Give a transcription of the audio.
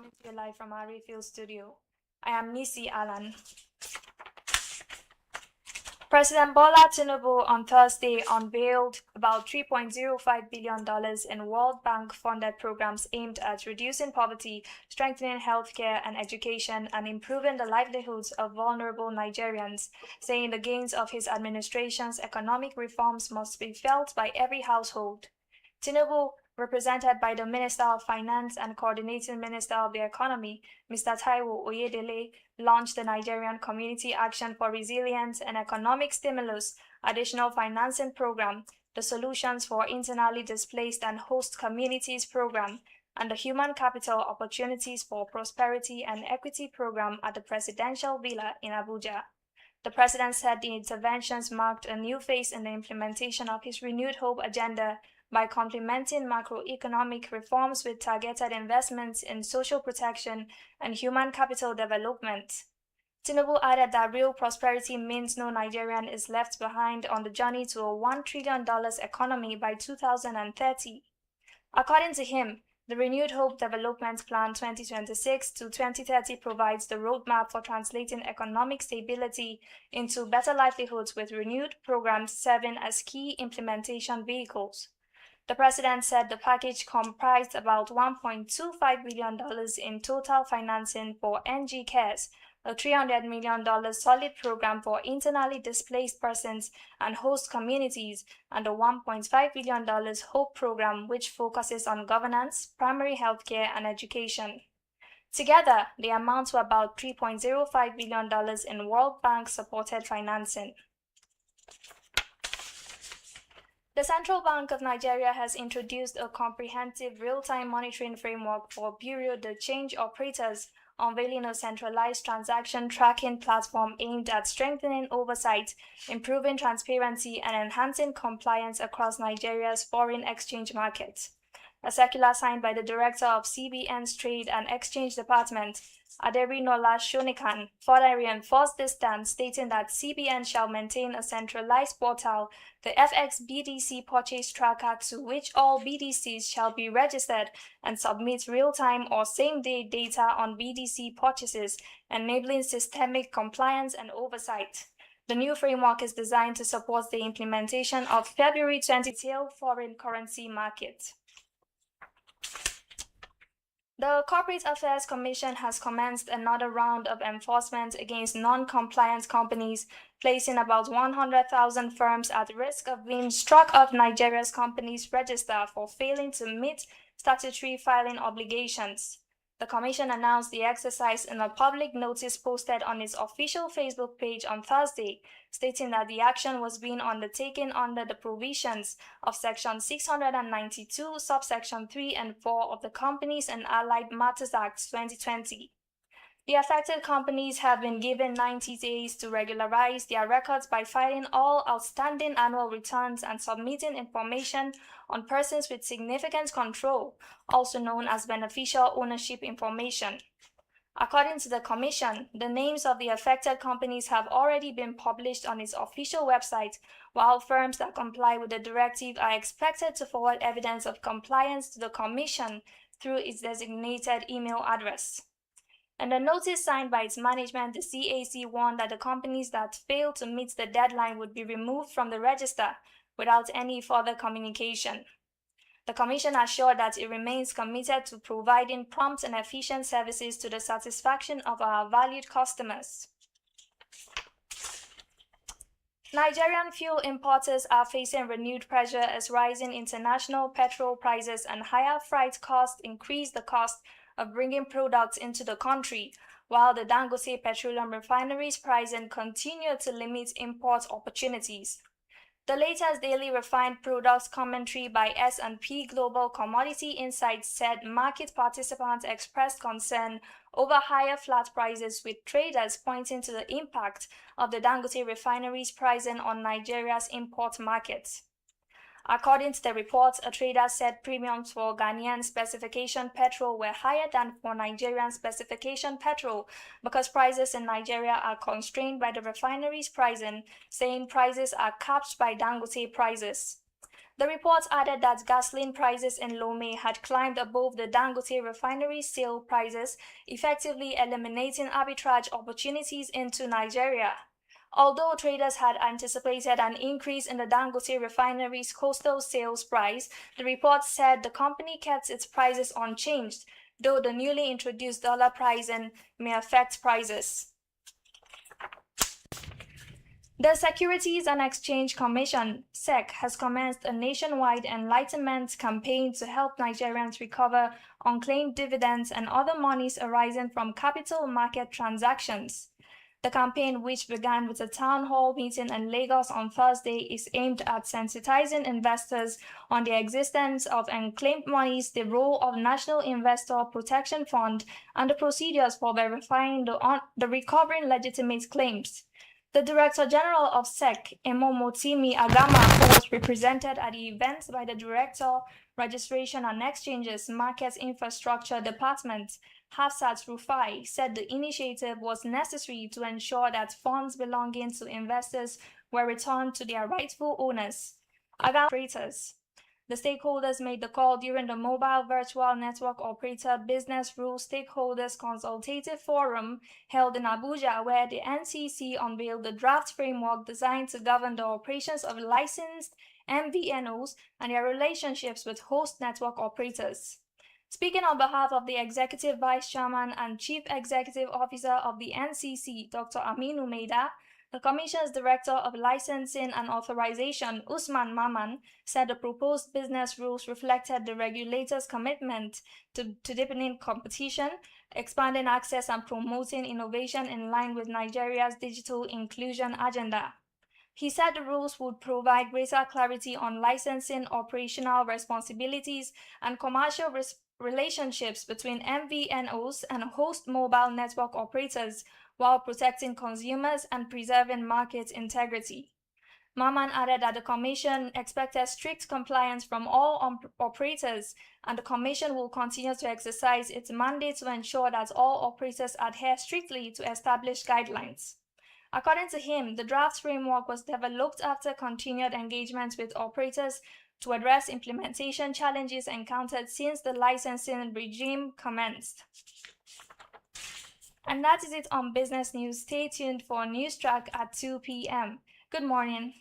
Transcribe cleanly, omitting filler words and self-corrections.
coming to you live from our Refill studio. I am Nisi Alan. President Bola Tinubu on Thursday unveiled about $3.05 billion in World Bank-funded programs aimed at reducing poverty, strengthening healthcare and education, and improving the livelihoods of vulnerable Nigerians, saying the gains of his administration's economic reforms must be felt by every household. Tinubu, represented by the Minister of Finance and Coordinating Minister of the Economy, Mr. Taiwo Oyedele, launched the Nigerian Community Action for Resilience and Economic Stimulus Additional Financing Program, the Solutions for Internally Displaced and Host Communities Program, and the Human Capital Opportunities for Prosperity and Equity Program at the Presidential Villa in Abuja. The president said the interventions marked a new phase in the implementation of his Renewed Hope agenda by complementing macroeconomic reforms with targeted investments in social protection and human capital development. Tinubu added that real prosperity means no Nigerian is left behind on the journey to a $1 trillion economy by 2030. According to him, the Renewed Hope Development Plan 2026 to 2030 provides the roadmap for translating economic stability into better livelihoods with renewed programs serving as key implementation vehicles. The president said the package comprised about $1.25 billion in total financing for NG Cares, a $300 million solid program for internally displaced persons and host communities, and a $1.5 billion HOPE program, which focuses on governance, primary healthcare, and education. Together, they amount to about $3.05 billion in World Bank-supported financing. The Central Bank of Nigeria has introduced a comprehensive real-time monitoring framework for bureau de change operators, unveiling a centralized transaction tracking platform aimed at strengthening oversight, improving transparency, and enhancing compliance across Nigeria's foreign exchange market. A circular signed by the Director of CBN's Trade and Exchange Department, Aderinola Shonikan, further reinforced this stance, stating that CBN shall maintain a centralized portal, the FX BDC Purchase Tracker, to which all BDCs shall be registered and submit real-time or same-day data on BDC purchases, enabling systemic compliance and oversight. The new framework is designed to support the implementation of February 20 retail foreign currency market. The Corporate Affairs Commission has commenced another round of enforcement against non-compliant companies, placing about 100,000 firms at risk of being struck off Nigeria's companies register for failing to meet statutory filing obligations. The Commission announced the exercise in a public notice posted on its official Facebook page on Thursday, stating that the action was being undertaken under the provisions of Section 692, subsection 3 and 4 of the Companies and Allied Matters Act 2020. The affected companies have been given 90 days to regularize their records by filing all outstanding annual returns and submitting information on persons with significant control, also known as beneficial ownership information. According to the Commission, the names of the affected companies have already been published on its official website, while firms that comply with the directive are expected to forward evidence of compliance to the Commission through its designated email address. In the notice signed by its management, the CAC warned that the companies that fail to meet the deadline would be removed from the register without any further communication. The Commission assured that it remains committed to providing prompt and efficient services to the satisfaction of our valued customers. Nigerian fuel importers are facing renewed pressure as rising international petrol prices and higher freight costs increase the cost of bringing products into the country, while the Dangote Petroleum Refinery's pricing continued to limit import opportunities. The latest daily refined products commentary by S&P Global Commodity Insights said market participants expressed concern over higher flat prices, with traders pointing to the impact of the Dangote Refinery's pricing on Nigeria's import market. According to the report, a trader said premiums for Ghanaian specification petrol were higher than for Nigerian specification petrol because prices in Nigeria are constrained by the refinery's pricing, saying prices are capped by Dangote prices. The report added that gasoline prices in Lomé had climbed above the Dangote refinery sale prices, effectively eliminating arbitrage opportunities into Nigeria. Although traders had anticipated an increase in the Dangote refinery's coastal sales price, the report said the company kept its prices unchanged, though the newly introduced dollar pricing may affect prices. The Securities and Exchange Commission, SEC, has commenced a nationwide enlightenment campaign to help Nigerians recover unclaimed dividends and other monies arising from capital market transactions. The campaign, which began with a town hall meeting in Lagos on Thursday, is aimed at sensitizing investors on the existence of unclaimed monies, the role of National Investor Protection Fund, and the procedures for verifying the recovering legitimate claims. The Director General of SEC, Emomotimi Agama, who was represented at the event by the Director, Registration and Exchanges Market Infrastructure Department, Hafsat Rufai, said the initiative was necessary to ensure that funds belonging to investors were returned to their rightful owners. Operators. The stakeholders made the call during the Mobile Virtual Network Operator Business Rules Stakeholders Consultative Forum held in Abuja, where the NCC unveiled the draft framework designed to govern the operations of licensed MVNOs and their relationships with host network operators. Speaking on behalf of the Executive Vice Chairman and Chief Executive Officer of the NCC, Dr. Aminu Maida, the Commission's Director of Licensing and Authorization, Usman Maman, said the proposed business rules reflected the regulator's commitment to deepening competition, expanding access, and promoting innovation in line with Nigeria's digital inclusion agenda. He said the rules would provide greater clarity on licensing, operational responsibilities, and commercial relationships between MVNOs and host mobile network operators, while protecting consumers and preserving market integrity. Maman added that the Commission expected strict compliance from all operators, and the Commission will continue to exercise its mandate to ensure that all operators adhere strictly to established guidelines. According to him, the draft framework was developed after continued engagement with operators to address implementation challenges encountered since the licensing regime commenced. And that is it on Business News. Stay tuned for News Track at 2 p.m. Good morning.